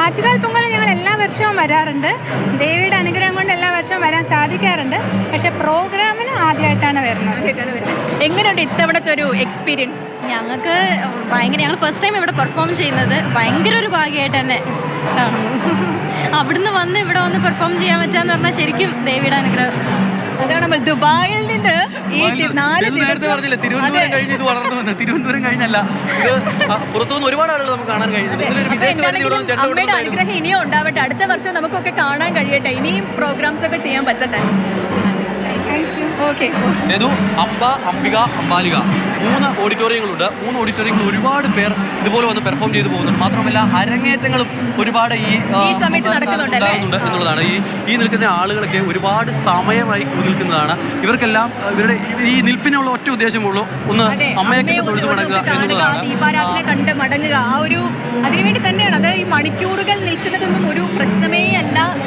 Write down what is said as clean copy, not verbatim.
ആറ്റുകാൽ പൊങ്കാല ഞങ്ങൾ എല്ലാ വർഷവും വരാറുണ്ട്. ദേവിയുടെ അനുഗ്രഹം കൊണ്ട് എല്ലാ വർഷവും വരാൻ സാധിക്കാറുണ്ട്. പക്ഷേ പ്രോഗ്രാമിന് ആദ്യമായിട്ടാണ് വരുന്നത്. എങ്ങനെയുണ്ട് ഇത്തവണത്തെ ഒരു എക്സ്പീരിയൻസ്? ഞങ്ങൾക്ക് ഭയങ്കര, ഞങ്ങൾ ഫസ്റ്റ് ടൈം ഇവിടെ പെർഫോം ചെയ്യുന്നത് ഭയങ്കര ഒരു ഭാഗ്യമായിട്ട് തന്നെ അവിടുന്ന് വന്ന് ഇവിടെ വന്ന് പെർഫോം ചെയ്യാൻ പറ്റാന്ന് പറഞ്ഞാൽ ശരിക്കും ദേവിയുടെ അനുഗ്രഹം. അതാണ് നമ്മൾ ദുബായിൽ നിന്ന് ഈ 4 നേരത്തെ പറഞ്ഞില്ല, തിരുവനന്തപുരം കഴിഞ്ഞ് ഇത് വളർന്നു വന്നത്. തിരുവനന്തപുരം കഴിഞ്ഞല്ല, ഇത് പുറത്തുനിന്ന് ഒരുപാട് ആളുകൾ നമുക്ക് കാണാൻ കഴിയുന്നുണ്ട്. അമ്മയുടെ അനുഗ്രഹം ഇനിയും ഉണ്ടാവട്ടെ. അടുത്ത വർഷം നമുക്കൊക്കെ കാണാൻ കഴിയട്ടെ, ഇനിയും പ്രോഗ്രാംസ് ഒക്കെ ചെയ്യാൻ പറ്റട്ടെ. ഓക്കെ. അംബ, അംബിക, അംബാലിക 3 ഓഡിറ്റോറിയങ്ങളുണ്ട്. 3 ഓഡിറ്റോറിയങ്ങൾ ഒരുപാട് പേർ ഇതുപോലെ വന്ന് പെർഫോം ചെയ്തു പോകുന്നുണ്ട്. മാത്രമല്ല അരങ്ങേറ്റങ്ങളും ഒരുപാട് ഈ സമയത്ത് നടക്കുന്നുണ്ട് എന്നുള്ളതാണ്. ഈ നിൽക്കുന്ന ആളുകളൊക്കെ ഒരുപാട് സമയമായി നിൽക്കുന്നതാണ്. ഇവർക്കെല്ലാം ഇവരുടെ ഈ നിൽപ്പിനുള്ള ഒറ്റ ഉദ്ദേശമുള്ളൂ, ഒന്ന് അമ്മയൊക്കെ തൊഴുതു മടങ്ങുക എന്നുള്ളതാണ്. ദീപാരാധന കണ്ട് മടങ്ങുക, ആ ഒരു അതിനുവേണ്ടി തന്നെയാണ്. അത് ഈ മണിക്കൂറുകൾ നിൽക്കുന്നത്